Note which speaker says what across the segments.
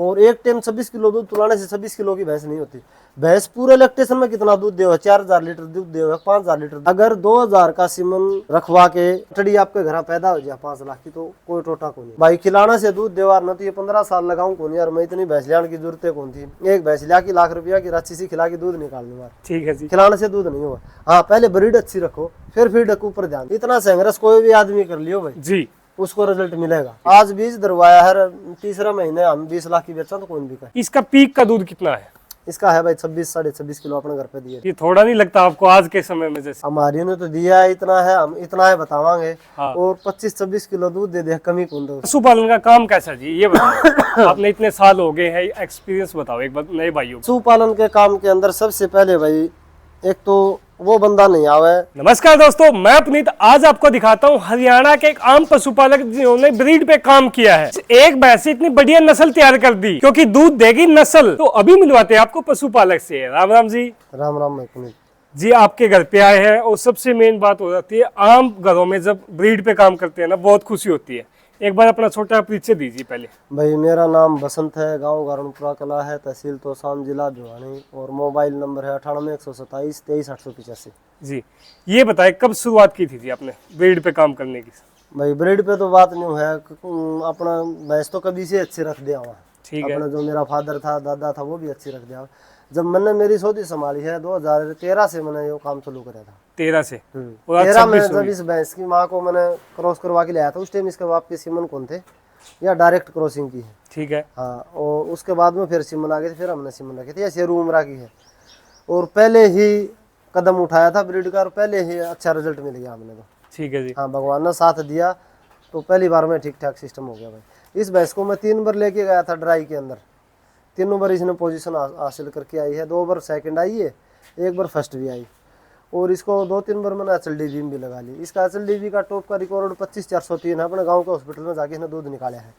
Speaker 1: और एक time 26 kilo दूध तुलाने से 26 किलो की भैंस नहीं होती। भैंस पूरे लैक्टेशन में कितना दूध दे, 4000 लीटर दूध दे, 5000 लीटर। अगर 2000 का सीमन रखवा के टड़ी आपके घर पैदा हो जाए 5 लाख की, तो कोई टोटा को नहीं भाई। खिलाने से दूध देवार न तो ये 15 साल लगाऊं को नहीं यार, मैं इतनी भैंस लियान की जरूरत कौन थी। एक भैंस लिया की लाख रुपया की रस्सी सी खिला के दूध निकाल दूंगा।
Speaker 2: ठीक है जी।
Speaker 1: खिलाने से दूध नहीं हुआ। हाँ, पहले ब्रीड अच्छी रखो, फिर फीड ऊपर ध्यान। इतना संघर्ष कोई भी आदमी कर लियो भाई
Speaker 2: जी,
Speaker 1: उसको रिजल्ट मिलेगा। आज बीज दरवाया है, तीसरा महीने हम 20 लाख की बेचा तो कौन भी का।
Speaker 2: इसका पीक का दूध कितना है?
Speaker 1: इसका है भाई 26 साढ़े 26 किलो अपने घर पे दिए।
Speaker 2: ये थोड़ा नहीं लगता आपको आज के समय में? जैसे
Speaker 1: हमारी ने तो दिया है इतना है, हम इतना है बतावांगे।
Speaker 2: हाँ।
Speaker 1: और 25-26 किलो दूध दे दे, कमी कौन दो।
Speaker 2: पशुपालन का काम कैसा जी, ये बताओ। आपने इतने साल हो गए हैं, एक्सपीरियंस बताओ एक बार नए भाइयों को।
Speaker 1: पशुपालन के काम के अंदर सबसे पहले भाई एक तो वो बंदा नहीं आवे।
Speaker 2: नमस्कार दोस्तों, मैं पुनीत आज आपको दिखाता हूँ हरियाणा के एक आम पशुपालक जिन्होंने ब्रीड पे काम किया है। एक भैंस से इतनी बढ़िया नस्ल तैयार कर दी क्योंकि दूध देगी नस्ल। तो अभी मिलवाते हैं आपको पशुपालक से। राम राम जी।
Speaker 1: राम राम मैं पुनीत
Speaker 2: जी, आपके घर पे आए हैं और सबसे मेन बात हो जाती है, आम घरों में जब ब्रीड पे काम करते हैं ना, बहुत खुशी होती है। एक बार अपना छोटा परिचय दीजिए पहले।
Speaker 1: भाई मेरा नाम बसंत है, गांव गारणपुरा कला है, तहसील तोशाम, जिला भिवानी, और मोबाइल नंबर है 98 127 23 885।
Speaker 2: जी, ये बताए कब शुरुआत की थी आपने ब्रीड पे काम करने की?
Speaker 1: भाई ब्रीड पे तो बात नहीं है, अपना भैंस तो कभी से अच्छी रख दिया हुआ।
Speaker 2: ठीक है।
Speaker 1: अपना जो मेरा फादर था, दादा था, वो भी अच्छी रख दिया। जब मैंने मेरी सौदी संभाली है 2013 से मैंने ये काम चालू करा था।
Speaker 2: 13 से? और आज
Speaker 1: 13 में
Speaker 2: 26
Speaker 1: जब इस भैंस की माँ को मैंने क्रॉस करवा के लाया था, उस टाइम इसके बाप के सीमन कौन थे या डायरेक्ट क्रॉसिंग की है।
Speaker 2: ठीक है।
Speaker 1: हाँ, और उसके बाद में फिर सीमन आ गई थी, फिर हमने सीमन रखी थी, ऐसे रूमरा की है। और पहले ही कदम उठाया था ब्रीड का और पहले ही अच्छा रिजल्ट मिल गया हमने तो।
Speaker 2: ठीक है जी।
Speaker 1: हाँ, भगवान ने साथ दिया तो पहली बार में ठीक ठाक सिस्टम हो गया भाई। इस भैंस को मैं 3 बार लेके गया था ड्राई के अंदर, तीनों बार इसने पोजीशन हासिल करके आई है। 2 बार सेकंड आई है, 1 बार फर्स्ट भी आई। और इसको 2-3 बार मैंने HLD बीम भी लगा ली। इसका HLD का टॉप का रिकॉर्ड 25,403 है। अपने गांव के हॉस्पिटल में जाके इसने दूध निकाला है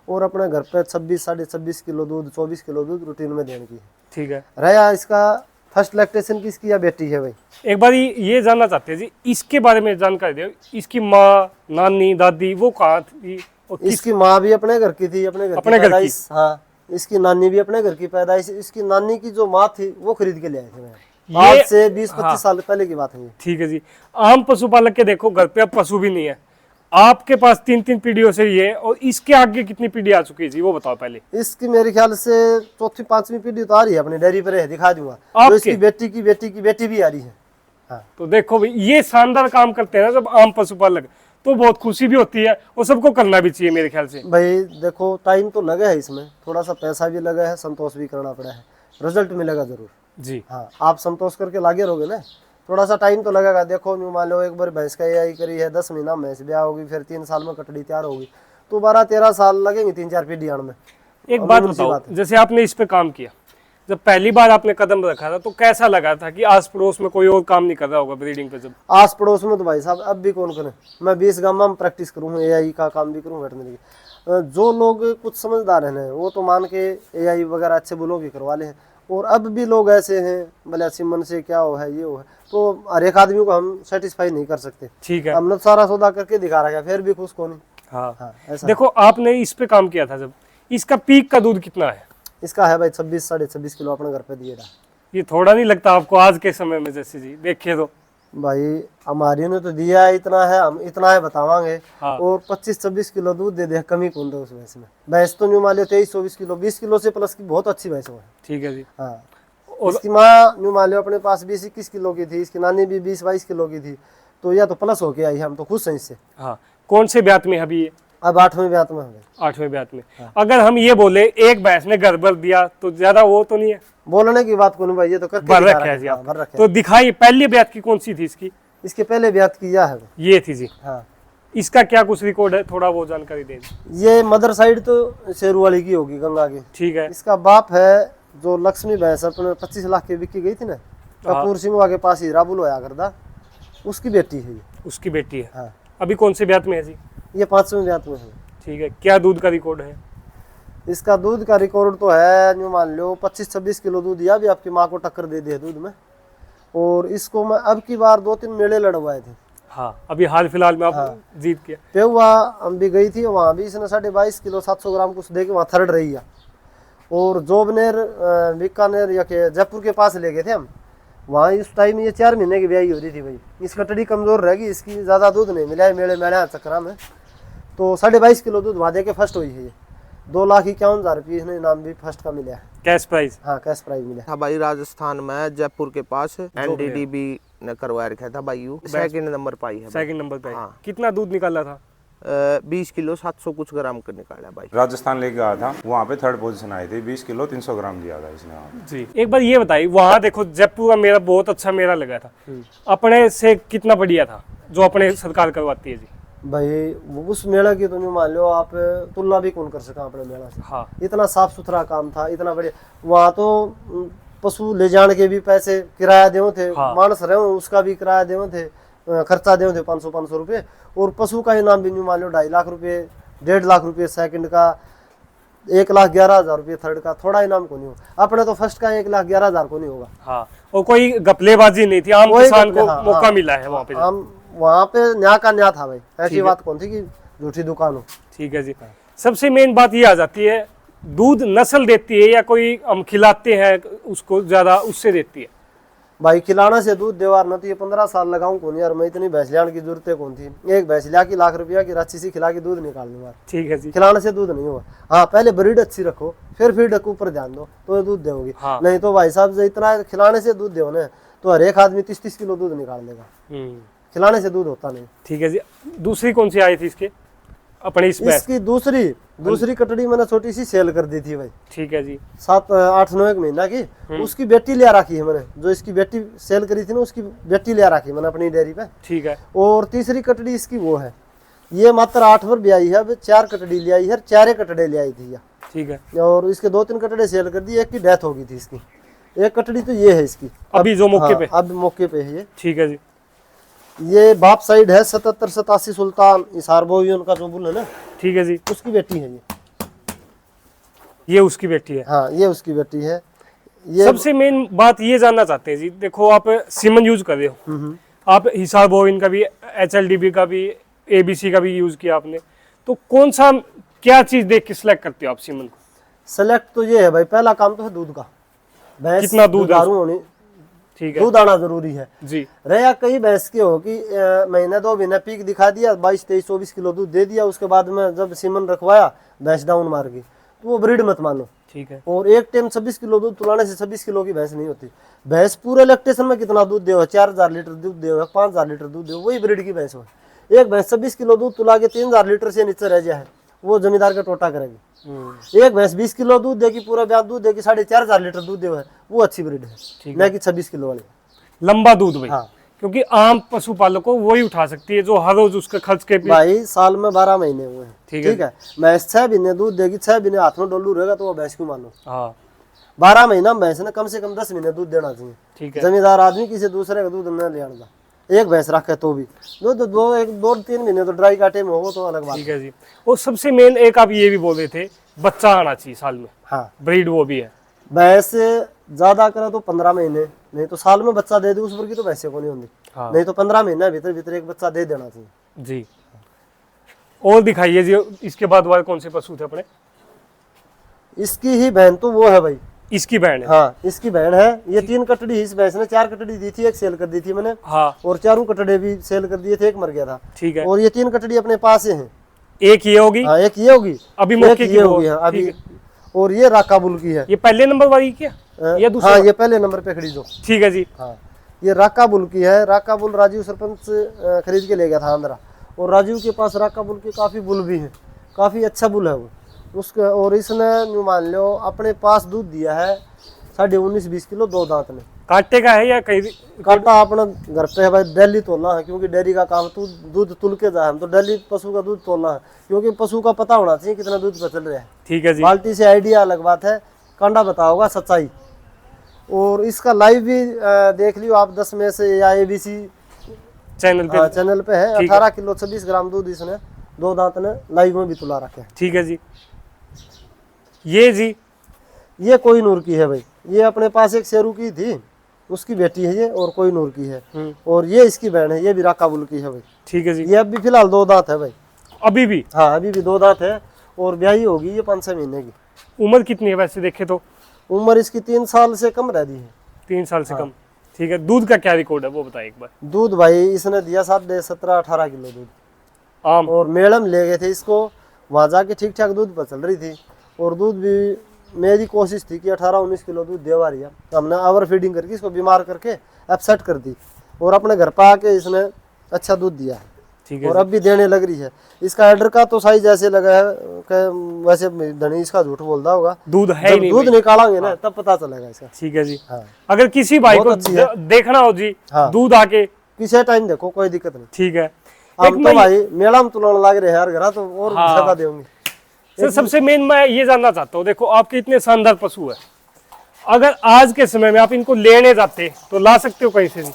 Speaker 1: और अपने घर पे 26 साढ़े 26 किलो दूध, 24 किलो दूध रूटीन में देने की है।
Speaker 2: ठीक है।
Speaker 1: रहा इसका फर्स्ट लैक्टेशन की, इसकी या बेटी है भाई?
Speaker 2: एक बार ये जानना चाहते हैं जी, इसके बारे में जानकारी दो। इसकी माँ, नानी, दादी वो कहाँ थी?
Speaker 1: इसकी माँ भी अपने घर की थी, अपने घर की पैदाइश। हाँ, इसकी नानी भी अपने घर की पैदाइश। इसकी नानी की जो माँ थी वो खरीद के ले आए थे मैं, आज से 20-25 साल पहले की बात है।
Speaker 2: ठीक है जी। आम पशुपालक के देखो घर पे अब पशु भी नहीं है, आपके पास 3-3 पीढ़ियों से ये, और इसके आगे कितनी पीढ़ी आ चुकी है जी, वो बताओ पहले।
Speaker 1: इसकी मेरे ख्याल से 4वीं-5वीं पीढ़ी तो आ रही है, अपनी डेयरी पर है, दिखा दूंगा। तो इसकी बेटी की बेटी की बेटी भी आ रही है। हाँ।
Speaker 2: तो देखो भाई, ये शानदार काम करते हैं ना जब आम पशुपालक, तो बहुत खुशी भी होती है और सबको करना भी चाहिए मेरे ख्याल से।
Speaker 1: भाई देखो, टाइम तो लगा है इसमें, थोड़ा सा पैसा भी लगा है, संतोष भी करना पड़ा है, रिजल्ट मिलेगा जरूर
Speaker 2: जी।
Speaker 1: हाँ, आप संतोष करके लागे रहोगे ना, थोड़ा सा टाइम तो लगेगा। देखो न्यू मान लो एक बार भैंस का AI करी है, 10 महीना भैंस ब्याह होगी, फिर 3 साल में कटड़ी तैयार होगी, तो 12-13 साल लगेंगे 3-4 पीढ़ी आने में।
Speaker 2: एक बात बताओ, जैसे आपने इस पे काम किया, जब पहली बार आपने कदम रखा था तो कैसा लगा था कि आस पड़ोस में कोई और काम नहीं कर रहा होगा ब्रीडिंग पे? जब
Speaker 1: आस पड़ोस में तो भाई साहब अब भी कौन करे, मैं 20 गांव में प्रैक्टिस करूँ, AI का काम भी करूँ, वेटनरी की। जो लोग कुछ समझदार हैं वो तो मान के AI वगैरह अच्छे बोलों की करवा ले हैं, और अब भी लोग ऐसे हैं भले अच्छी मन से क्या हो है ये हो है, तो हर एक आदमी को हम सेटिस्फाई नहीं कर सकते।
Speaker 2: ठीक है।
Speaker 1: हमने सारा सौदा करके दिखा रखा है, फिर भी खुश कौन।
Speaker 2: हाँ,
Speaker 1: ऐसा
Speaker 2: देखो आपने इस पे काम किया था जब, इसका पीक का दूध कितना है?
Speaker 1: इसका है भाई 26 साढ़े 26 किलो अपने घर पे दिए था।
Speaker 2: ये थोड़ा नहीं लगता आपको आज के समय में? जैसे जी देखिए तो
Speaker 1: भाई हमारी ने तो दिया है इतना है, हम इतना है बतावांगे।
Speaker 2: हाँ।
Speaker 1: और 25-26 किलो दूध दे दे, कमी कौन दो उस भैंस में। भैंस तो न्यू मान लो 23-24 किलो, 20 किलो से प्लस की बहुत अच्छी भैंस है।
Speaker 2: ठीक है जी।
Speaker 1: हाँ, इसकी माँ न्यू मान लो अपने पास 20-21 किलो की थी, इसकी नानी भी 20-22 किलो की थी, तो यह तो प्लस होके आई, हम तो खुश हैं इससे।
Speaker 2: हाँ, कौन से ब्यात में अभी ये?
Speaker 1: अब 8वें ब्यात में है।
Speaker 2: 8वें ब्यात में। अगर हम ये बोले एक भैंस ने घर भर दिया तो ज्यादा वो तो नहीं है?
Speaker 1: बोलने की बात कौन भाई, ये तो करके
Speaker 2: भर
Speaker 1: दिखा
Speaker 2: रखे है
Speaker 1: रखा
Speaker 2: जी
Speaker 1: है।
Speaker 2: आप।
Speaker 1: भर रखे
Speaker 2: तो दिखाइए पहली ब्यात की कौन सी थी इसकी?
Speaker 1: इसके पहले ब्यात की यह है,
Speaker 2: ये थी जी।
Speaker 1: हाँ।
Speaker 2: इसका क्या कुछ रिकॉर्ड है, थोड़ा वो जानकारी दे।
Speaker 1: ये मदर साइड तो शेरू वाली की होगी, गंगा की।
Speaker 2: ठीक है।
Speaker 1: इसका बाप है जो लक्ष्मी भैंस अपने 25 लाख की बिकी गई थी ना, कपूर सिंह के पास ही राबुल होया करता, उसकी बेटी है ये।
Speaker 2: उसकी बेटी है।
Speaker 1: हाँ।
Speaker 2: अभी कौन से ब्यात में है जी?
Speaker 1: ये 5वें ब्यात में है।
Speaker 2: ठीक है। क्या दूध का रिकॉर्ड है?
Speaker 1: इसका दूध का रिकॉर्ड तो है न्यू मान लो 25-26 किलो दूध, या भी आपकी माँ को टक्कर दे दी दूध में। और इसको मैं अब की बार 2-3 मेले लड़वाए थे।
Speaker 2: हाँ, अभी हाल फिलहाल में आप जीत किया।
Speaker 1: पेहुआ हम भी गई थी, वहाँ भी इसने 22.5 किलो 700 ग्राम कुछ दे के वहाँ थर्ड रही है। और जोबनेर बीकानेर या के जयपुर के पास ले गए थे हम। वहाँ इस टाइम ये 4 महीने की ब्याई हो रही थी भाई। इस कटड़ी कमज़ोर रहेगी, इसकी ज़्यादा दूध नहीं मिला है मेले मेले चक्रा में। तो 22.5 किलो दूध वहाँ दे के फर्स्ट हुई है ये। 2,51,000 रुपये इसने इनाम भी फर्स्ट का मिला है।
Speaker 2: Cash price?
Speaker 1: हाँ कैश प्राइज मिला
Speaker 3: था भाई। राजस्थान में जयपुर के पास NDDB ने करवा रखा था भाई। यू सेकंड नंबर पाई है।
Speaker 2: सेकंड नंबर पे।
Speaker 3: हाँ।
Speaker 2: कितना दूध निकाला था?
Speaker 3: 20 किलो 700 कुछ ग्राम का निकाला भाई।
Speaker 4: राजस्थान लेके आया था, वहाँ पे थर्ड पोजीशन आई थी। 20 किलो 300 ग्राम दिया था इसने वहाँ पे।
Speaker 2: जी एक बार ये बताइए, वहाँ देखो जयपुर का मेरा बहुत अच्छा मेरा लगा था, अपने से कितना बढ़िया था जो अपने सरकार करवाती है जी?
Speaker 1: भाई उस मेला की तो नहीं मान लो आप, तुलना भी कौन कर सका अपने मेला से।
Speaker 2: हाँ।
Speaker 1: इतना साफ सुथरा काम था, इतना बढ़िया। वहाँ तो पशु ले जाने के भी पैसे किराया देव थे।
Speaker 2: हाँ।
Speaker 1: मानस रहे उसका भी किराया देव थे, खर्चा देव थे 500 रुपये। और पशु का इनाम भी नहीं मान लो 2.5 लाख रुपये, 1.5 लाख रुपये सेकंड का, 1,11,000 रुपये थर्ड का। थोड़ा इनाम को नहीं होगा अपने तो फर्स्ट का 1,11,000 को नहीं होगा।
Speaker 2: हाँ। और कोई गपलेबाजी नहीं थी, आम
Speaker 1: कोई
Speaker 2: किसान को
Speaker 1: हाँ,
Speaker 2: मौका
Speaker 1: हाँ,
Speaker 2: मिला है वहाँ पे।
Speaker 1: हम वहाँ पे न्याय का न्याय था भाई। ऐसी
Speaker 2: ठीक है।
Speaker 1: बात कौन थी कि झूठी दुकान हो।
Speaker 2: ठीक है जी। सबसे मेन बात ये आ जाती है, दूध नस्ल देती है या कोई हम खिलाते हैं उसको ज्यादा, उससे देती है?
Speaker 1: भाई खिलाना से दूध देवार न तो ये 15 साल लगाऊं कौन यार, मैं इतनी भैंस लियान की जरूरत कौन थी। एक भैंस लिया की लाख रुपया की रस्सी सी खिला के दूध निकाल दूंगा।
Speaker 2: ठीक है जी।
Speaker 1: खिलाने से दूध नहीं होगा। हाँ पहले ब्रीड अच्छी रखो, फिर फीड के ऊपर ध्यान दो तो ये दूध देगी।
Speaker 2: हाँ।
Speaker 1: नहीं तो भाई साहब इतना खिलाने से दूध दो ना तो हर एक आदमी 30-30 किलो दूध निकाल देगा। खिलाने से दूध होता नहीं।
Speaker 2: ठीक है जी। दूसरी कौन सी आई थी इसके अपने इस बैच?
Speaker 1: इसकी दूसरी कटड़ी मैंने छोटी सी सेल कर दी थी भाई।
Speaker 2: ठीक है जी।
Speaker 1: 7-8-9 एक महीना की। उसकी बेटी लिया रखी है मैंने, जो इसकी बेटी सेल करी थी ना उसकी बेटी लिया रखी मैंने अपनी डेयरी पे।
Speaker 2: ठीक है।
Speaker 1: और तीसरी कटड़ी इसकी वो है, ये मात्र 8 बार भी आई है। अब 4 कटड़ी ले आई है, 4 कटड़े ले आई थी ये।
Speaker 2: ठीक है।
Speaker 1: और इसके 2-3 कटड़े सेल कर दी, एक की डेथ हो गई थी इसकी। एक कटड़ी तो ये है इसकी
Speaker 2: अभी जो मौके
Speaker 1: हाँ,
Speaker 2: पे?
Speaker 1: अब मौके पे है ये।
Speaker 2: ठीक है जी।
Speaker 1: ये बाप साइड है 77-87 सुल्तान इसार बोई उनका जो बुल है ना,
Speaker 2: ठीक है जी।
Speaker 1: उसकी बेटी है
Speaker 2: ये उसकी बेटी है।
Speaker 1: हाँ ये उसकी बेटी है। ये
Speaker 2: सबसे मेन बात ये जानना चाहते हैं जी, देखो आप सीमन यूज कर रहे हो, आप हिसार बोविन का भी, HLDB का भी, ABC का भी यूज किया आपने, तो कौन सा क्या चीज देख के सिलेक्ट करते हो आप सीमन को?
Speaker 1: सेलेक्ट तो ये है भाई, पहला काम तो है दूध का। भैंस
Speaker 2: कितना दूध है?
Speaker 1: दुधारू होनी,
Speaker 2: ठीक है
Speaker 1: दूध आना जरूरी है
Speaker 2: जी।
Speaker 1: रहा। कई भैंस के हो कि महीने 2 महीने पीक दिखा दिया, 22-23-24 किलो दूध दे दिया, उसके बाद में जब सीमन रखवाया भैंस डाउन मार गई, तो वो ब्रीड मत मानो।
Speaker 2: ठीक है।
Speaker 1: और एक टाइम 26 किलो दूध तुलाने से 26 किलो की भैंस नहीं होती। भैंस पूरे लैक्टेशन में कितना दूध दे, 4,000 लीटर दूध दे, 5,000 लीटर दूध दे, वही ब्रीड की भैंस हो। एक भैंस 26 किलो दूध तुला के 3,000 लीटर से नीचे रह जाए, वो जमींदार का टोटा करेगी। एक भैंस 20 किलो दूध देगी, पूरा ब्याज दूध देगी, 4,500 लीटर दूध दे, वो अच्छी ब्रीड है, न कि 26 किलो वाली।
Speaker 2: लंबा दूध भाई।
Speaker 1: हाँ।
Speaker 2: क्योंकि आम पशुपालकों वही उठा सकती है जो हर रोज उसके खर्च के
Speaker 1: भाई साल में 12 महीने हुए हैं,
Speaker 2: ठीक है।
Speaker 1: भैंस 6 महीने दूध देगी, 6 महीने हाथ में डोलू रहेगा, तो वो भैंस क्यों मानो।
Speaker 2: हाँ
Speaker 1: 12 महीना में भैंस ने कम से कम 10 महीने दूध देना चाहिए।
Speaker 2: ठीक है।
Speaker 1: जमींदार आदमी किसी दूसरे का दूध न ले आना, एक भैंस रखे तो भी 2-3 महीने तो ड्राई का टाइम होगा तो अलग बात।
Speaker 2: ठीक है जी। और सबसे मेन एक आप ये भी बोल रहे थे, बच्चा आना चाहिए साल में,
Speaker 1: हाँ
Speaker 2: ब्रीड वो भी है।
Speaker 1: भैंस ज्यादा करे तो 15 महीने, नहीं तो साल में बच्चा दे दे उस पर की तो भैंसे को नहीं होती।
Speaker 2: हाँ।
Speaker 1: नहीं तो 15 महीने भीतर भीतर एक बच्चा दे देना चाहिए
Speaker 2: जी। और दिखाइए जी, इसके बाद वाले कौन से पशु थे अपने?
Speaker 1: इसकी ही बहन तो वो है भाई,
Speaker 2: इसकी बहन है।
Speaker 1: हाँ इसकी बहन है। ये 3 कटड़ी इस भैंस ने 4 कटड़ी दी थी, एक सेल कर दी थी मैंने,
Speaker 2: हाँ
Speaker 1: और 4 कटड़े भी सेल कर दिए थे, एक मर गया था।
Speaker 2: ठीक है।
Speaker 1: और ये 3 कटड़ी अपने पास ही हैं।
Speaker 2: एक ये होगी,
Speaker 1: हाँ एक ये होगी,
Speaker 2: अभी
Speaker 1: एक
Speaker 2: मौके की
Speaker 1: ये
Speaker 2: वो-
Speaker 1: होगी हाँ, अभी।
Speaker 2: ठीक
Speaker 1: और ये राकाबुल की है।
Speaker 2: ये पहले नंबर वाली क्या या दूसरा?
Speaker 1: हाँ ये पहले नंबर पे खड़ी जो।
Speaker 2: ठीक है जी।
Speaker 1: हाँ ये राकाबुल की है। राकाबुल राजीव सरपंच खरीद के ले गया था आंध्रा, और राजीव के पास राकाबुल के काफी बुल भी हैं, काफी अच्छा बुल है वो उसका। और इसने यूं मान लो अपने पास दूध दिया है 19.5-20 किलो, 2 दांत में।
Speaker 2: कांटे का है या कहीं?
Speaker 1: काटा अपना घर पे है भाई, डेली तोलना है, क्योंकि डेयरी का काम तो दूध तुल के जाए, हम तो डेली पशु का दूध तोलना है, क्योंकि पशु का पता होना चाहिए कितना दूध बचल रहा है।
Speaker 2: ठीक है जी।
Speaker 1: बाल्टी से आइडिया अलग बात है, कांडा बताओगा सच्चाई। और इसका लाइव भी देख लियो आप 10 में से या ABC
Speaker 2: चैनल पे।
Speaker 1: चैनल पे है।
Speaker 2: ठीक
Speaker 1: 18 किलो 26 ग्राम दूध इसने 2 दांत ने लाइव में भी तुला रखे हैं।
Speaker 2: ठीक है जी। ये जी,
Speaker 1: ये कोई नूर की है भाई, ये अपने पास एक शेरू की थी, उसकी बेटी है ये, और कोई नूर की है। और ये इसकी बहन है, ये भी राकाबुल की है भाई।
Speaker 2: ठीक है जी।
Speaker 1: ये अभी फिलहाल 2 दांत है भाई,
Speaker 2: अभी भी?
Speaker 1: हाँ अभी भी 2 दांत है, और ब्याही होगी ये 5-6 महीने की।
Speaker 2: उम्र कितनी है वैसे देखे तो?
Speaker 1: उम्र इसकी 3 साल से कम रह दी है।
Speaker 2: 3 साल से कम। ठीक है, दूध का क्या रिकॉर्ड है वो बताइए एक बार।
Speaker 1: दूध भाई इसने दिया 17-18 किलो दूध।
Speaker 2: आम
Speaker 1: और मैडम ले गए थे इसको, वहाँ जाके ठीक ठाक दूध पर चल रही थी, और दूध भी मेरी कोशिश थी कि 18-19 किलो दूध देवा रही है। हमने ओवर फीडिंग करके इसको बीमार करके अपसेट कर दी, और अपने घर पर आके इसने अच्छा दूध दिया है।
Speaker 2: ठीक है
Speaker 1: और अब भी देने लग रही है। इसका एडर का तो साइज ऐसे लगा है कि वैसे धनी इसका झूठ बोलता होगा,
Speaker 2: दूध है ही
Speaker 1: जब
Speaker 2: नहीं
Speaker 1: दूध
Speaker 2: भाई।
Speaker 1: निकालेंगे ना तब पता चलेगा इसका।
Speaker 2: ठीक है जी।
Speaker 1: हाँ।
Speaker 2: अगर किसी भाई को
Speaker 1: बहुत अच्छी है।
Speaker 2: देखना हो जी
Speaker 1: हाँ।
Speaker 2: दूध आके,
Speaker 1: किसी टाइम देखो कोई दिक्कत नहीं।
Speaker 2: ठीक है।
Speaker 1: अब तो भाई मेला में तुलना लग रहे हैं यार घर, तो और
Speaker 2: हाँ।
Speaker 1: ज्यादा देंगे।
Speaker 2: सर सबसे मेन मैं ये जानना चाहता हूँ, देखो आपके इतने शानदार पशु है, अगर आज के समय में आप इनको लेने जाते तो ला सकते हो कहीं से भी?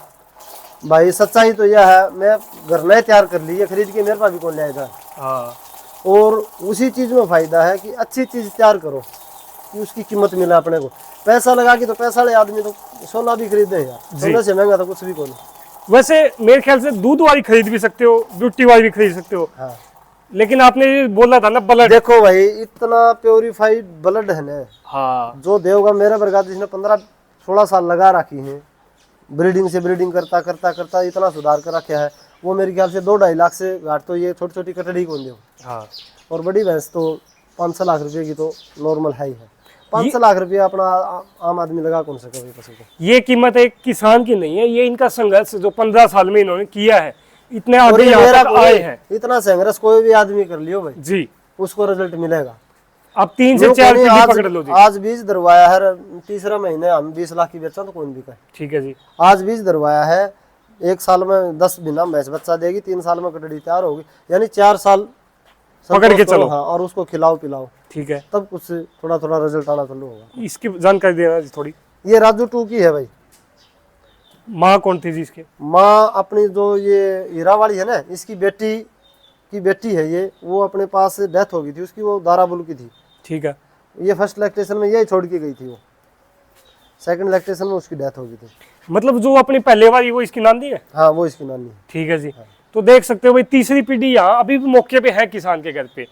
Speaker 1: भाई सच्चाई तो यह है, मैं घर में तैयार कर ली है, खरीद के मेरे पास भी कौन ले आएगा।
Speaker 2: हाँ।
Speaker 1: और उसी चीज में फायदा है कि अच्छी चीज तैयार करो कि उसकी कीमत मिले अपने को। पैसा लगा के तो पैसा वाले आदमी तो सोना भी खरीदे यार, सोने से महंगा तो कुछ भी कौन।
Speaker 2: वैसे मेरे ख्याल से दूध वाली खरीद भी सकते हो, ब्यूटी वाली भी खरीद सकते हो।
Speaker 1: हाँ।
Speaker 2: लेकिन आपने ये बोला था ना ब्लड।
Speaker 1: देखो भाई इतना प्योरीफाइड ब्लड है ना,
Speaker 2: हाँ।
Speaker 1: जो देवगा मेरे बरगात जिसने 15-16 साल लगा रखी है, ब्रीडिंग से ब्रीडिंग करता करता करता इतना सुधार कर रखा है, वो मेरे ख्याल से 2-2.5 लाख से घाट तो ये छोटी छोटी कटड़ी कौन दे।
Speaker 2: हाँ।
Speaker 1: और बड़ी भैंस तो 5-6 लाख रुपए की तो नॉर्मल है ही है। 5-6 लाख रुपया अपना आम आदमी लगा कौन सके भाई पशु को।
Speaker 2: ये कीमत एक किसान की नहीं है, ये इनका संघर्ष जो 15 साल में इन्होंने किया है, इतने
Speaker 1: और
Speaker 2: आगे
Speaker 1: ये
Speaker 2: यहाँ
Speaker 1: मेरा
Speaker 2: तक आए हैं
Speaker 1: इतना संघर्ष कोई भी आदमी कर लियो भाई,
Speaker 2: जी।
Speaker 1: उसको रिजल्ट मिलेगा।
Speaker 2: अब 3 से
Speaker 1: जो
Speaker 2: 4
Speaker 1: कोई
Speaker 2: पीढ़ी पकड़ लो जी।
Speaker 1: आज बीज दरवाया है, तीसरा महीने हम 20 लाख की बेचा तो कौन भी का।
Speaker 2: ठीक है जी।
Speaker 1: आज बीज दरवाया है, 1 साल में 10 बिना भैंस बच्चा देगी, 3 साल में कटड़ी तैयार होगी, यानी 4 साल
Speaker 2: पकड़ के चलो।
Speaker 1: हाँ, और उसको खिलाओ पिलाओ,
Speaker 2: ठीक है,
Speaker 1: तब कुछ थोड़ा थोड़ा रिजल्ट आना चालू होगा।
Speaker 2: इसकी जानकारी देना जी थोड़ी।
Speaker 1: ये राजू 2 की है भाई।
Speaker 2: माँ कौन थी जी इसके?
Speaker 1: माँ अपनी जो ये हीरा वाली है ना, इसकी बेटी की बेटी है ये, वो अपने पास डेथ हो गई थी उसकी, वो दाराबुल की थी।
Speaker 2: ठीक है।
Speaker 1: ये फर्स्ट लैक्टेशन में यही छोड़ के गई थी, वो सेकंड लैक्टेशन में उसकी डेथ हो गई थी।
Speaker 2: मतलब जो अपनी पहले वाली वो इसकी नानी है?
Speaker 1: हाँ, वो इसकी नानी है।
Speaker 2: ठीक है जी। तो देख सकते हो भाई तीसरी पीढ़ी यहाँ अभी भी मौके पे है किसान के घर पे।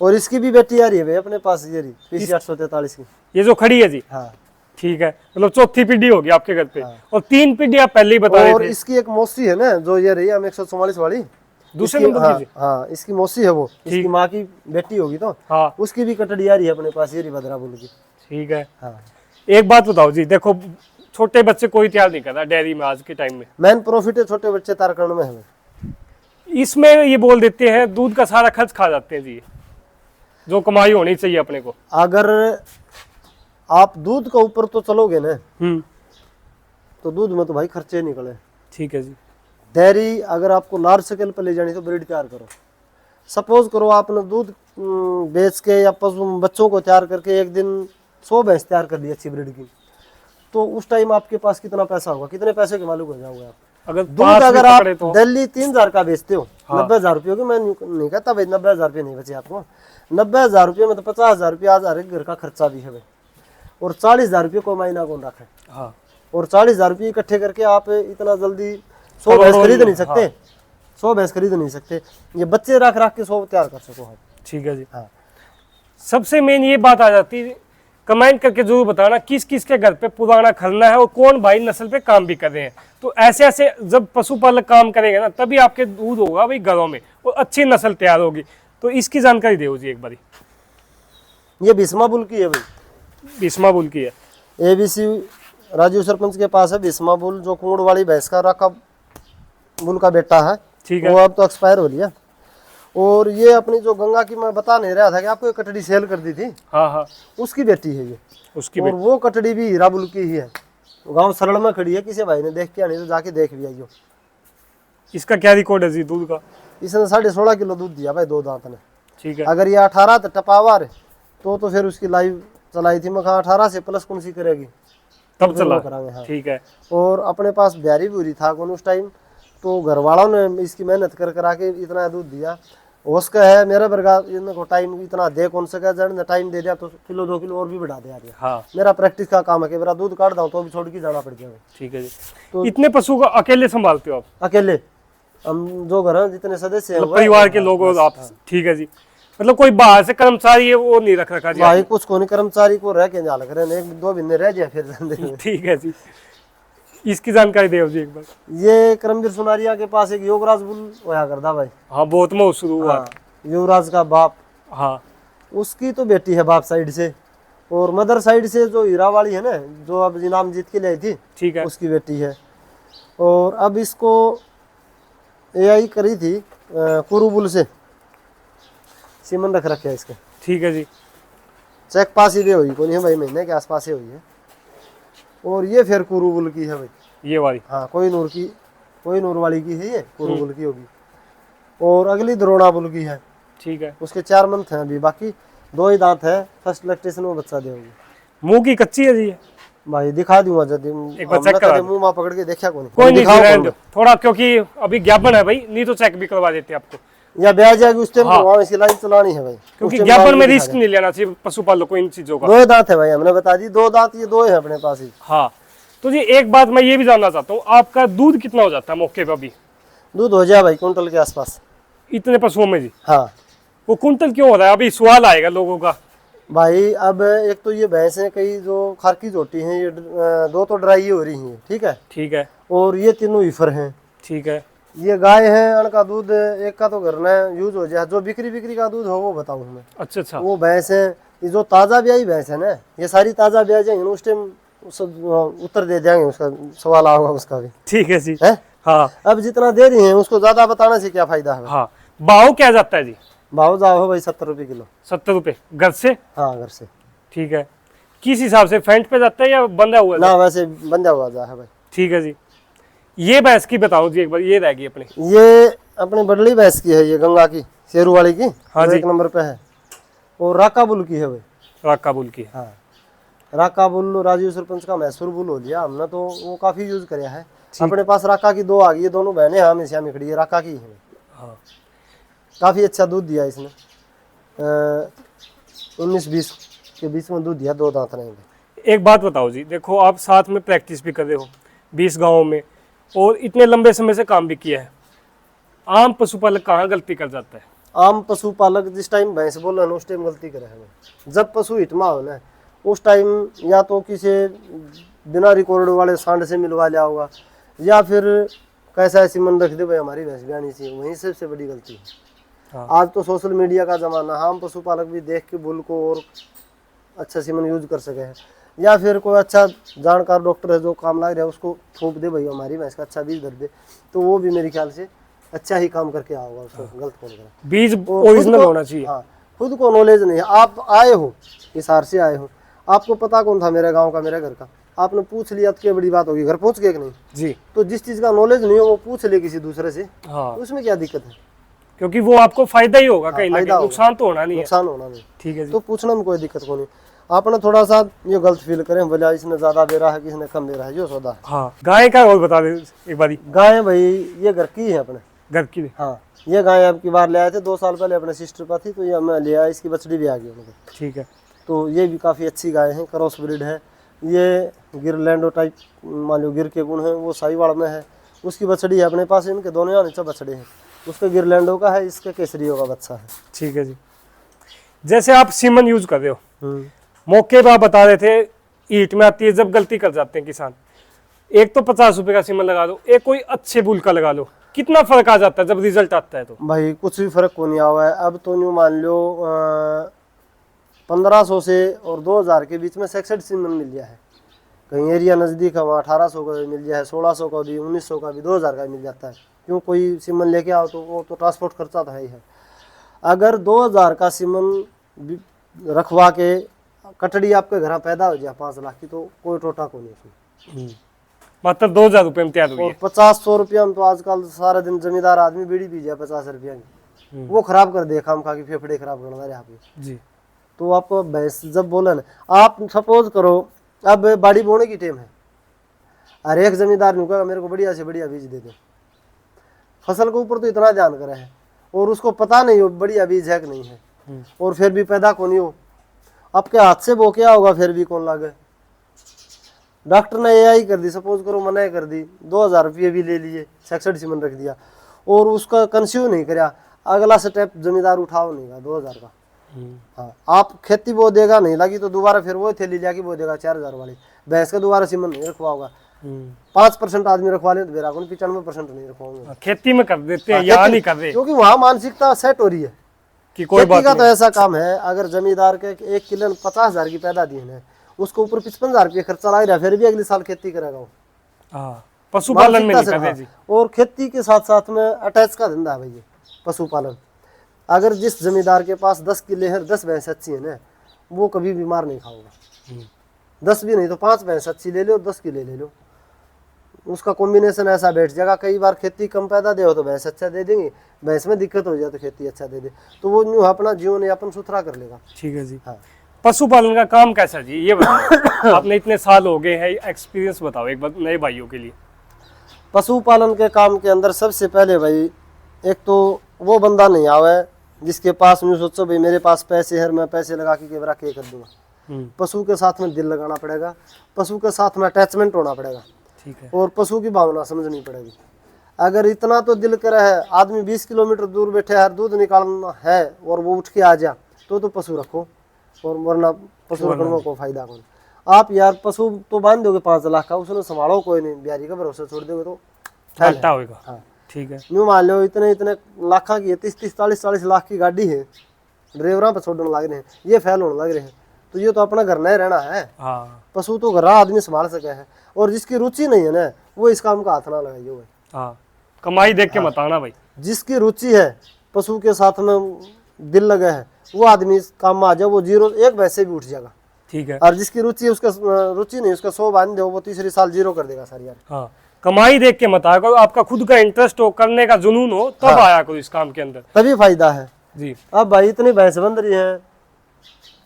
Speaker 1: और इसकी भी बेटी आ रही है भाई अपने पास, ये रही PC 843 की।
Speaker 2: ये जो खड़ी है जी।
Speaker 1: हाँ।
Speaker 2: ठीक है, मतलब चौथी पीढ़ी होगी आपके घर पे। और 3 पीढ़ी आप पहले ही बता
Speaker 1: और
Speaker 2: रहे थे।
Speaker 1: इसकी एक मौसी है ना, जो ये रही है 144 वाली,
Speaker 2: दूसरे
Speaker 1: इसकी-
Speaker 2: नंबर
Speaker 1: हाँ,
Speaker 2: की जी।
Speaker 1: हाँ, इसकी मौसी है वो, इसकी माँ की बेटी होगी तो
Speaker 2: हाँ।
Speaker 1: उसकी भी कटड़ी आ रही है अपने पास, ये रही भद्राबुल की।
Speaker 2: ठीक है।
Speaker 1: हाँ।
Speaker 2: एक बात बताओ जी, देखो छोटे बच्चे कोई तैयार नहीं कर रहा डेयरी में आज के टाइम में।
Speaker 1: मेन प्रॉफिट है छोटे बच्चे तैयार करने में हमें।
Speaker 2: इसमें ये बोल देते हैं दूध का सारा खर्च खा जाते हैं जी, जो कमाई होनी चाहिए अपने को।
Speaker 1: अगर आप दूध के ऊपर तो चलोगे ना, तो दूध में तो भाई खर्चे निकले।
Speaker 2: ठीक है जी।
Speaker 1: डेयरी अगर आपको लार्ज स्केल पर ले जानी तो ब्रीड तैयार करो। सपोज करो आपने दूध बेच के या पशु बच्चों को तैयार करके एक दिन 100 भैंस तैयार कर दी अच्छी ब्रीड की, तो उस टाइम आपके पास कितना पैसा होगा, कितने पैसे के मालूम हो जाओगे आप।
Speaker 2: अगर
Speaker 1: दूध अगर आप
Speaker 2: तो
Speaker 1: दिल्ली 3000 का बेचते हो, 90,000 रुपये की, मैं नहीं कहता भाई 90,000 रुपये नहीं बचे आपको, 90,000 रुपये में तो 50,000 रुपये आज हर एक घर का खर्चा भी है भाई, और 40,000 रुपये को महीना कौन रखे।
Speaker 2: हाँ।
Speaker 1: और 40,000 रुपये इकट्ठे करके आप इतना जल्दी 100 भैंस खरीद नहीं सकते। 100 भैंस खरीद नहीं सकते, ये बच्चे रख रख के 100 तैयार कर सको आप।
Speaker 2: ठीक है जी।
Speaker 1: हाँ।
Speaker 2: सबसे मेन ये बात आ जाती है, कमेंट करके जरूर बताना किस किस के घर पे पुराना खरना है और कौन भाई नस्ल पे काम भी कर रहे हैं। तो ऐसे ऐसे जब पशुपालक काम करेंगे ना, तभी आपके दूध होगा भाई घरों में और अच्छी नस्ल तैयार होगी। तो इसकी जानकारी दो जी एक बारी।
Speaker 1: ये भीष्मा बुल की है भाई,
Speaker 2: भीष्मा बुल की है।
Speaker 1: ABC राजू सरपंच के पास है भीष्मा बुल, जो कुंड वाली भैंस का राका बुल का बेटा है।
Speaker 2: ठीक है।
Speaker 1: वो अब तो एक्सपायर हो लिया। और ये अपनी जो गंगा की मैं बता नहीं रहा था कि आपको एक कटड़ी सेल कर दी थी,
Speaker 2: हाँ हाँ,
Speaker 1: उसकी बेटी है ये।
Speaker 2: उसकी
Speaker 1: और वो कटड़ी भी हीरा बुल की ही है, गांव सरल में खड़ी है, किसी भाई ने देख के आनी तो जाके देख भी आइयो।
Speaker 2: इसका क्या रिकॉर्ड है जी दूध का?
Speaker 1: इसने 16.5 किलो दूध दिया भाई 2 दांत ने।
Speaker 2: ठीक है।
Speaker 1: अगर ये 18 टपावर तो फिर उसकी लाइव चलाई थी, मैं कहा 18 से प्लस कौन सी करेगी,
Speaker 2: तब चला
Speaker 1: करांगे। हाँ।
Speaker 2: ठीक है।
Speaker 1: और अपने पास ब्यारी बुरी था कौन उस टाइम, तो घर वालों ने इसकी मेहनत कर करा के इतना दूध दिया। उसका है मेरा बरगा इनको टाइम इतना दे कौन सका, जन टाइम दे दिया तो किलो 2 किलो और भी बढ़ा दिया।
Speaker 2: हाँ।
Speaker 1: मेरा प्रैक्टिस का काम है कि मेरा दूध काट दूं तो भी छोड़ के जाना पड़ जाएगा।
Speaker 2: ठीक है जी।
Speaker 1: तो
Speaker 2: इतने पशु को अकेले संभालते हो आप?
Speaker 1: अकेले हम जो घर हैं जितने सदस्य हैं
Speaker 2: मतलब परिवार के लोग हो आप? ठीक है जी। मतलब कोई बाहर से कर्मचारी है वो नहीं रख रखा जी
Speaker 1: भाई कुछ को नहीं, कर्मचारी को रह के झाल करे, एक दो महीने रह जाए फिर धंधे में।
Speaker 2: ठीक है जी, इसकी जानकारी दे जी एक बार।
Speaker 1: ये करमवीर सुनारिया के पास एक योगराज बुल होया करता भाई।
Speaker 2: हाँ बहुत मशहूर हुआ।
Speaker 1: हाँ, युवराज का बाप,
Speaker 2: हाँ
Speaker 1: उसकी तो बेटी है बाप साइड से, और मदर साइड से जो हीरा वाली है ना, जो अब इनाम जीत के लाई थी,
Speaker 2: ठीक है।
Speaker 1: उसकी बेटी है। और अब इसको एआई करी थी कुरुबुल से सीमन रख रखे है इसके।
Speaker 2: ठीक है जी।
Speaker 1: चेक पास ही भी हुई कोई है भाई, महीने के आसपास ही हुई है। और ये फिर कुरुबुल की है भाई,
Speaker 2: ये वाली।
Speaker 1: हाँ कोई नूर की, कोई नूर वाली की है, ये कुरुबुल की होगी। और अगली द्रोणा बुल की है,
Speaker 2: ठीक है।
Speaker 1: उसके 4 मंथ हैं अभी, बाकी 2 ही दांत है, फर्स्ट लैक्टेशन में बच्चा देगी।
Speaker 2: मुंह की कच्ची है जी ये?
Speaker 1: भाई दिखा दूंगा जब
Speaker 2: एक बार चेक करा दो।
Speaker 1: मुंह मां पकड़ के देखा कौन
Speaker 2: कोई नहीं,
Speaker 1: दिखाओ
Speaker 2: रहने
Speaker 1: कौन?
Speaker 2: दो थोड़ा, क्योंकि अभी ज्ञापन है भाई, नहीं तो चेक भी करवा देते आपको,
Speaker 1: या ब्याज जाएगी उस टाइम
Speaker 2: हाँ।
Speaker 1: वहां इसकी लाइन चलानी है भाई,
Speaker 2: क्योंकि
Speaker 1: उस टाइम
Speaker 2: ज्ञापन
Speaker 1: लाइन
Speaker 2: में
Speaker 1: दिखा
Speaker 2: रिस्क
Speaker 1: दे।
Speaker 2: नहीं लेना चाहिए पशुपालक को इन चीजों का।
Speaker 1: 2 दांत है भाई, हमने बता दी 2 दांत, ये 2 है अपने पास ही।
Speaker 2: हाँ तो जी एक बात मैं ये भी जानना चाहता हूँ, आपका दूध कितना हो जाता है मौके पर अभी?
Speaker 1: दूध हो जाए भाई कुंटल के आसपास।
Speaker 2: इतने पशुओं में जी?
Speaker 1: हाँ
Speaker 2: वो कुंटल क्यों हो रहा है? अभी सवाल आएगा लोगों का।
Speaker 1: भाई, अब एक तो ये भैंसें कई जो खारकी जोटी हैं, ये 2 तो ड्राई हो रही हैं, ठीक है,
Speaker 2: ठीक है।
Speaker 1: और ये तीनों ईफर हैं।
Speaker 2: ठीक है।
Speaker 1: ये गाय है, अण का दूध एक का तो घर में यूज हो जाए, जो बिक्री का दूध हो वो बताऊँ मैं।
Speaker 2: अच्छा अच्छा।
Speaker 1: वो भैंस है, ये जो ताज़ा ब्याही भैंस है ना, ये सारी ताज़ा ब्याह जाएंगे उस टाइम उत्तर दे देंगे, उसका सवाल आएगा उसका भी,
Speaker 2: ठीक है जी।
Speaker 1: है।
Speaker 2: हाँ
Speaker 1: अब जितना दे रही हैं उसको ज्यादा बताने से क्या फायदा है।
Speaker 2: हाँ। भाव क्या जाता है जी?
Speaker 1: भाव जाओ भाई 70 रुपये किलो।
Speaker 2: 70 रुपए घर से?
Speaker 1: हाँ घर से।
Speaker 2: ठीक है। किस हिसाब से, फेंट पे जाता है या बंधा हुआ?
Speaker 1: ना वैसे बंधा हुआ जा है भाई।
Speaker 2: ठीक है जी। ये भैंस की बताओ जी एक बार, ये रहेगी अपनी।
Speaker 1: ये अपनी बडली भैंस की है, ये गंगा की, शेरू वाली की।
Speaker 2: हाँ
Speaker 1: वो
Speaker 2: जी।
Speaker 1: 1 नंबर पे है। और राकाबुल की है भाई।
Speaker 2: राकाबुल की।
Speaker 1: हाँ राकाबुल राजीव सरपंच का मैसूर बुल हो लिया हमने, तो वो काफी यूज कराया है। अपने पास राका की 2 आ गई, ये दोनों बहनें हमेशा में खड़ी है, राका की है।
Speaker 2: हाँ।
Speaker 1: काफी अच्छा दूध दिया इसने, 19-20 के बीच में दूध दिया, 2 दांत नहीं।
Speaker 2: एक बात बताओ जी, देखो आप साथ में प्रैक्टिस भी कर रहे हो 20 गाँव में, और इतने लंबे समय से काम भी किया है, आम पशुपालक कहाँ गलती कर जाता है?
Speaker 1: आम पशुपालक जिस टाइम भैंस बोल रहे उस टाइम गलती करे है। जब पशु हिटमा हो ना उस टाइम या तो किसी बिना रिकॉर्ड वाले सांड से मिलवा लिया होगा, या फिर कैसा ऐसी मन रख दे भाई हमारी भैंस ब्यानी सी, वही सबसे बड़ी गलती है।
Speaker 2: हाँ।
Speaker 1: आज तो सोशल मीडिया का जमाना, हम पशुपालक भी देख के बुल को और अच्छा सीमन यूज कर सके हैं, या फिर कोई अच्छा जानकार डॉक्टर है जो काम लाग रहा है उसको थोप दे भाई हमारी भैंस का अच्छा बीज धर दे, तो वो भी मेरे ख्याल से अच्छा ही काम करके आओगा, उसको गलत कौन करेगा।
Speaker 2: बीज
Speaker 1: और खुद
Speaker 2: ओरिजिनल
Speaker 1: को-
Speaker 2: होना चाहिए।
Speaker 1: हाँ, खुद को नॉलेज नहीं है। आप आए हो हिसार से आए हो, आपको पता कौन था मेरे गांव का, मेरे घर का, आपने पूछ लिया तो क्या बड़ी बात होगी, घर पहुंच गए कि नहीं।
Speaker 2: जी।
Speaker 1: तो जिस चीज का नॉलेज नहीं हो वो पूछ ले किसी दूसरे से,
Speaker 2: हाँ,
Speaker 1: उसमें क्या दिक्कत है।
Speaker 2: क्योंकि वो आपको फायदा ही होगा कहीं ना
Speaker 1: फायदा
Speaker 2: कहीं,
Speaker 1: होगा।
Speaker 2: नुकसान तो होना नहीं है।
Speaker 1: नुकसान होना नहीं।
Speaker 2: ठीक है जी।
Speaker 1: तो पूछने में कोई दिक्कत को नहीं। आपने थोड़ा सा ये गलत फील करें, बोला इसने ज्यादा दे रहा है, किसने कम दे रहा है, जो सौदा है।
Speaker 2: हाँ, गाय का और बता दे एक बारी।
Speaker 1: गाय भाई ये घर की है अपने।
Speaker 2: घर की।
Speaker 1: हाँ, ये गाय अब की बार ले आए थे 2 साल पहले अपने सिस्टर पर थी, तो ये हमें ले आया, इसकी बछड़ी भी आ गई उनके।
Speaker 2: ठीक है।
Speaker 1: तो ये भी काफ़ी अच्छी गाय है, क्रॉस ब्रीड है। ये गिरलैंडो टाइप, मान लो गिर के गुण है, वो साहिवाल में है, उसकी बछड़ी है अपने पास। इनके दोनों यहाँ नीचे बछड़े हैं, उसका गिरलैंडो का है, इसका केसरियो का बच्चा है।
Speaker 2: ठीक है जी। जैसे आप सीमन यूज कर रहे हो, मौके पर आप बता रहे थे ईट में आती है जब गलती कर जाते हैं किसान, एक तो 50 रुपए का सीमन लगा दो, एक कोई अच्छे बुल का लगा लो, कितना फर्क आ जाता है जब रिजल्ट आता है? तो
Speaker 1: भाई कुछ भी फर्क को नहीं हुआ है। अब तो यूँ मान लो 1500 से और 2000 के बीच में सेक्सेड सीमन मिल गया है। कहीं एरिया नज़दीक है वहाँ 1800 का भी मिल गया है, 1600 का भी, 1900 का भी, 2000 का भी मिल जाता है। क्यों, कोई सीमन लेके आओ तो वो तो ट्रांसपोर्ट खर्चा तो है ही है। अगर 2000 का सीमन रखवा के कटड़ी आपके घर पैदा हो जाए 5 लाख की, तो कोई टोटा को नहीं उसमें।
Speaker 2: मतलब 2000 रुपए में तैयार हुई
Speaker 1: और
Speaker 2: है।
Speaker 1: 50-100 रुपया में तो आजकल सारा दिन जमींदार आदमी बीड़ी पी जाए 50 रुपया की, वो खराब कर दे, खाम खा के फेफड़े खराब करना यहाँ पे।
Speaker 2: जी।
Speaker 1: तो आपको भैंस जब बोला ना, आप सपोज करो अब बाड़ी बोने की टाइम है, हर एक जमींदार ने कहा मेरे को बढ़िया से बढ़िया बीज दे दो। फसल के ऊपर तो इतना ध्यान करे है, और उसको पता नहीं हो बढ़िया बीज है कि नहीं है, और फिर भी पैदा कौन हो, आपके हाथ से बो क्या होगा, फिर भी कौन लागे। डॉक्टर ने एआई कर दी, सपोज करो मना कर दी, 2000 रुपये भी ले लिए, 66 सीमन रख दिया, और उसका कंस्यूम नहीं कराया। अगला स्टेप जमींदार उठाओ नहीं का 2000 का। हाँ, आप खेती बो देगा नहीं लगी तो दोबारा फिर वो थैली जाके बो देगा 4000 वाली। भैंस का दोबारा सीमन नहीं रखवाओगा। 5% आदमी रखवा ले तो मेरा 95% नहीं रखवाऊंगा।
Speaker 2: खेती में कर देते हैं, यहाँ नहीं कर रहे
Speaker 1: क्योंकि वहाँ मानसिकता सेट हो रही है
Speaker 2: कि कोई
Speaker 1: खेती
Speaker 2: बात
Speaker 1: का। तो
Speaker 2: नहीं।
Speaker 1: ऐसा काम है, अगर जमींदार के 1 किलो 50,000 की पैदा दी है, उसको ऊपर 55,000 रुपये खर्चा लग रहा है, फिर भी अगले साल खेती करेगा वो।
Speaker 2: हाँ, पशुपालन में नहीं
Speaker 1: मानसिकता
Speaker 2: कर
Speaker 1: से,
Speaker 2: रहे
Speaker 1: हाँ।
Speaker 2: जी।
Speaker 1: और खेती के साथ साथ में अटैच का धंधा है भाई ये पशुपालन। अगर जिस जमींदार के पास 10 किले है, 10 भैंस अच्छी है ना, वो कभी बीमार नहीं खाओगा। 10 भी नहीं तो 5 भैंस अच्छी ले लो, 10 किले ले लो, उसका कॉम्बिनेशन ऐसा बैठ जाएगा। कई बार खेती कम पैदा दे हो तो भैंस अच्छा दे देंगे, भैंस में दिक्कत हो जाए तो खेती अच्छा दे दे, तो वो यूँ अपना जीवन यापन सुथरा कर लेगा।
Speaker 2: ठीक है जी।
Speaker 1: हाँ।
Speaker 2: पशुपालन का काम कैसा जी, ये बताओ। आपने इतने साल हो गए हैं, एक्सपीरियंस बताओ एक बार नए भाइयों के लिए।
Speaker 1: पशुपालन के काम के अंदर सबसे पहले भाई, एक तो वो बंदा नहीं आवे जिसके पास यूँ सोचो भाई मेरे पास पैसे है, मैं पैसे लगा के केवरा के कर दूंगा। पशु के साथ में दिल लगाना पड़ेगा, पशु के साथ में अटैचमेंट होना पड़ेगा,
Speaker 2: ठीक है।
Speaker 1: और पशु की भावना समझनी पड़ेगी। अगर इतना तो दिल करे है, आदमी 20 किलोमीटर दूर बैठे हर दूध निकालना है और वो उठ के आ जा तो पशु रखो, और वरना पशु रखने में कोई फायदा कौन। आप यार पशु तो बांध दोगे 5 लाख का, उसने संभालो कोई नहीं, बिहारी का भरोसा छोड़ दोगे तो
Speaker 2: घाटा होगा।
Speaker 1: हाँ,
Speaker 2: ठीक है।
Speaker 1: यूँ मान लो इतने इतने लाखा की है, 30-30, 40-40 लाख की गाड़ी है, ड्राइवरा पर छोड़ने लग रहे हैं, ये फेल होने लग रहे हैं, तो ये तो अपना घर नहीं रहना है।
Speaker 2: हाँ
Speaker 1: पशु तो घर आदमी संभाल सके है, और जिसकी रुचि नहीं है ना, वो इस काम का हाथ ना लगाइए भाई।
Speaker 2: हाँ, कमाई देख के मत आना भाई।
Speaker 1: जिसकी रुचि है, पशु के साथ में दिल लगा है, वो आदमी इस काम में आ जाए, वो 0 1 वैसे भी उठ जाएगा।
Speaker 2: ठीक है।
Speaker 1: और जिसकी रुचि है, उसका रुचि नहीं, उसका 100 बांध दो, वो तीसरे साल 0 कर देगा सारी यार।
Speaker 2: हाँ, कमाई देख के मत आया करो, आपका खुद का इंटरेस्ट हो, करने का जुनून हो, तब आया करो इस काम के अंदर।
Speaker 1: तभी फायदा है
Speaker 2: जी।
Speaker 1: अब भाई इतनी भैंस बंद रही है,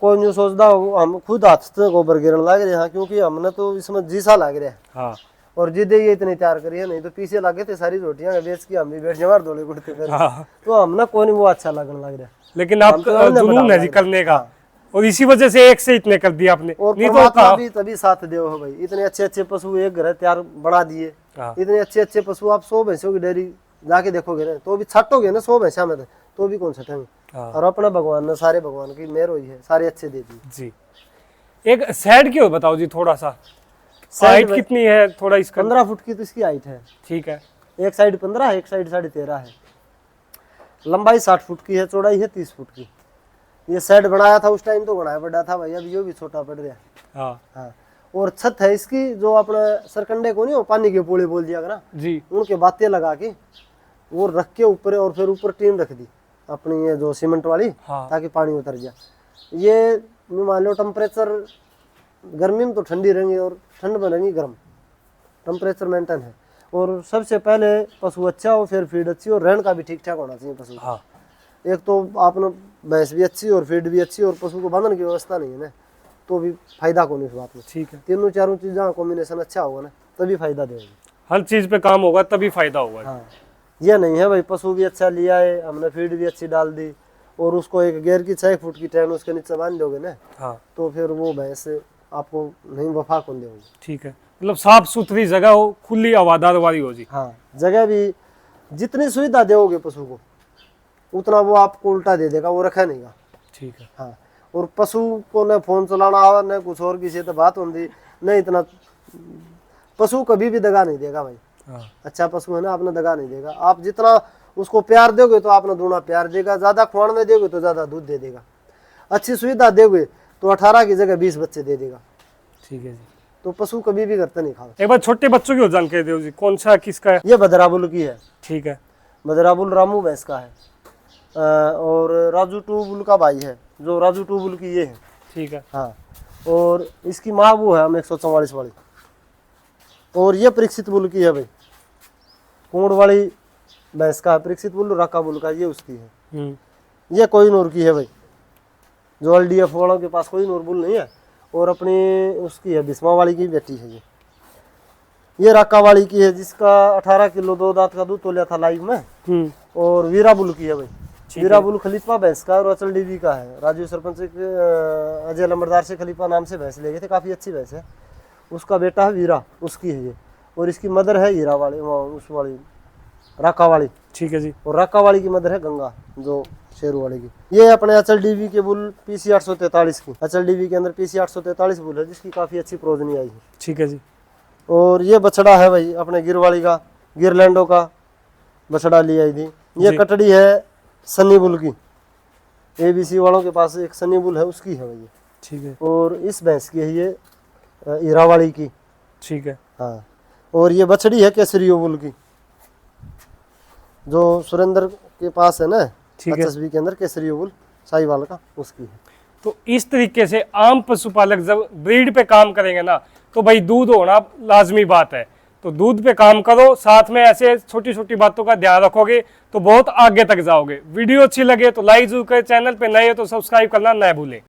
Speaker 1: कोई नहीं सोचता हम खुद हाथ से गोबर गिरने लग रहे हैं, क्योंकि हमने तो इसमें जीसा लग रहा है।
Speaker 2: हाँ
Speaker 1: और जिदे ये इतनी तैयार करी है, नहीं तो पीछे लगे थे सारी रोटियां बेच के हम भी बैठ जवार धोले कुड़ते फिर।
Speaker 2: हाँ।
Speaker 1: तो हमने कोई नहीं वो अच्छा लगने लग रहा है।
Speaker 2: लेकिन आप
Speaker 1: हम तो हमने
Speaker 2: जुनून है
Speaker 1: बढ़ावा
Speaker 2: जी करने का, और इसी वजह से एक से इतने कर दिया आपने।
Speaker 1: और
Speaker 2: नहीं तो
Speaker 1: परमात्मा भी तभी साथ दे हो भाई, इतने अच्छे अच्छे पशु एक घर तैयार बना दिए।
Speaker 2: हाँ।
Speaker 1: इतने अच्छे अच्छे पशु आप 100 भैंसों की डेयरी जाके देखोगे ना, तो भी छाटोगे ना 100 भैंसा में तो भी कौन छटेंगे।
Speaker 2: हाँ।
Speaker 1: और अपना भगवान ने सारे भगवान की मेहर हुई है, सारे अच्छे दे दिए।
Speaker 2: जी। एक साइड क्यों बताओ जी थोड़ा सा,
Speaker 1: Side
Speaker 2: हाइट
Speaker 1: में-
Speaker 2: कितनी है थोड़ा इसका।
Speaker 1: 15 फुट की तो इसकी हाइट है।
Speaker 2: ठीक है।
Speaker 1: एक साइड 15 है, एक साइड 13.5 है। लंबाई 60 फुट की है, चौड़ाई है 30 फुट की। ये शेड बनाया था उस टाइम तो बनाया बड़ा था भाई, अब ये भी छोटा पड़ रहा है।
Speaker 2: हाँ
Speaker 1: हाँ, और छत है इसकी जो अपना सरकंडे को नहीं हो पानी के पोले बोल दिया करा,
Speaker 2: जी।
Speaker 1: उनके बातें लगा के वो रख के ऊपर, और फिर ऊपर टीन रख दी अपनी ये जो सीमेंट वाली,
Speaker 2: हाँ।
Speaker 1: ताकि पानी उतर जाए। ये मान लो टेम्परेचर गर्मी में तो ठंडी रहेंगी और ठंड में रहेंगी गर्म, टेम्परेचर मेंटेन है। और सबसे पहले पशु अच्छा हो, फिर फीड अच्छी हो, रहन का भी ठीक ठाक होना चाहिए पशु का।
Speaker 2: हाँ
Speaker 1: एक तो आपने भैंस भी अच्छी और फीड भी अच्छी और पशु को बांधने की व्यवस्था नहीं है ना, तो भी फायदा कौन इस बात में।
Speaker 2: ठीक है।
Speaker 1: तीनों चारों चीज़ों कॉम्बिनेशन अच्छा होगा ना, तभी फायदा देगा।
Speaker 2: हर चीज पे काम होगा तभी फायदा होगा।
Speaker 1: हाँ, ये नहीं है भाई पशु भी अच्छा लिया है हमने, फीड भी अच्छी डाल दी और उसको एक गेर की 6 फुट की टैन उसके नीचे बांध दोगे ना,
Speaker 2: हाँ
Speaker 1: तो फिर वो भैंस आपको नहीं वफा कौन देगी।
Speaker 2: ठीक है, मतलब साफ सुथरी जगह हो, खुली हवादार वाली हो जी।
Speaker 1: हाँ, जगह भी जितनी सुविधा दोगे पशु को उतना वो आपको उल्टा दे देगा, वो रखा नहीं गा।
Speaker 2: ठीक है।
Speaker 1: हाँ, और पशु को न फोन चलाना आवा न कुछ और किसी से बात होती नहीं, इतना पशु कभी भी दगा नहीं देगा भाई।
Speaker 2: हाँ
Speaker 1: अच्छा पशु है ना, आपने दगा नहीं देगा। आप जितना उसको प्यार दोगे तो आपने दूना प्यार देगा, ज्यादा खुआन में दोगे तो ज्यादा दूध दे देगा। अच्छी सुविधा दोगे तो 18 की जगह 20 बच्चे दे देगा।
Speaker 2: ठीक है जी।
Speaker 1: तो पशु कभी भी करते नहीं खाओ।
Speaker 2: एक बार छोटे बच्चों की हो जानकारी दो जी, कौन सा किसका है।
Speaker 1: ये बदराबुल की है,
Speaker 2: ठीक है।
Speaker 1: बदराबुल रामू भैंस का है। और राजू टूबुल का भाई है, जो राजू टूबुल की ये है।
Speaker 2: ठीक है।
Speaker 1: हाँ, और इसकी माँ वो है हम 144 वाली। और ये परीक्षित बुल की है भाई, कुंड वाली भैंस का है परीक्षित बुल, राका बुल का ये उसकी है। ये कोई नूर की है भाई, जो LDF वालों के पास कोई नूर बुल नहीं है। और अपनी उसकी है बिस्मा वाली की बेटी है ये राका वाली की है, जिसका 18 किलो 2 दांत का दूध तोलिया था लाइव में। और वीरा बुल की है भाई, वीरा बुल खलीफा भैंस का और अचल डीवी का है। राजू सरपंच के अजय लंबरदार से खलीफा नाम से भैंस ले गए थे, काफ़ी अच्छी भैंस है। उसका बेटा है वीरा, उसकी है ये। और इसकी मदर है हीरा वाली, उस वाली राका वाली,
Speaker 2: ठीक है जी।
Speaker 1: और राका वाली की मदर है गंगा, जो शेरू वाली की। ये अपने HLDV के बुल PC 843 की, HLDV के अंदर PC 843 बुल है, जिसकी काफी अच्छी प्रोजनी आई है।
Speaker 2: ठीक है जी।
Speaker 1: और ये बछड़ा है भाई अपने गिरवाली का, गिरलैंडो का बछड़ा ली आई थी। ये
Speaker 2: जी।
Speaker 1: कटड़ी है सनी बुल की, ABC वालों के पास एक सनी बुल है, उसकी है भाई ये।
Speaker 2: ठीक है।
Speaker 1: और इस भैंस की है ये हीरावाड़ी की।
Speaker 2: ठीक है।
Speaker 1: हाँ, और ये बछड़ी है केसरियो बुल की, जो सुरेंद्र के पास है ना,
Speaker 2: ठीक है।
Speaker 1: HSB के अंदर केसरियो बुल साहिवाल का, उसकी है।
Speaker 2: तो इस तरीके से आम पशुपालक जब ब्रीड पे काम करेंगे ना, तो भाई दूध होना लाजमी बात है। तो दूध पे काम करो, साथ में ऐसे छोटी छोटी बातों का ध्यान रखोगे तो बहुत आगे तक जाओगे। वीडियो अच्छी लगे तो लाइक जरूर करें, चैनल पे नए हो तो सब्सक्राइब करना ना भूलें।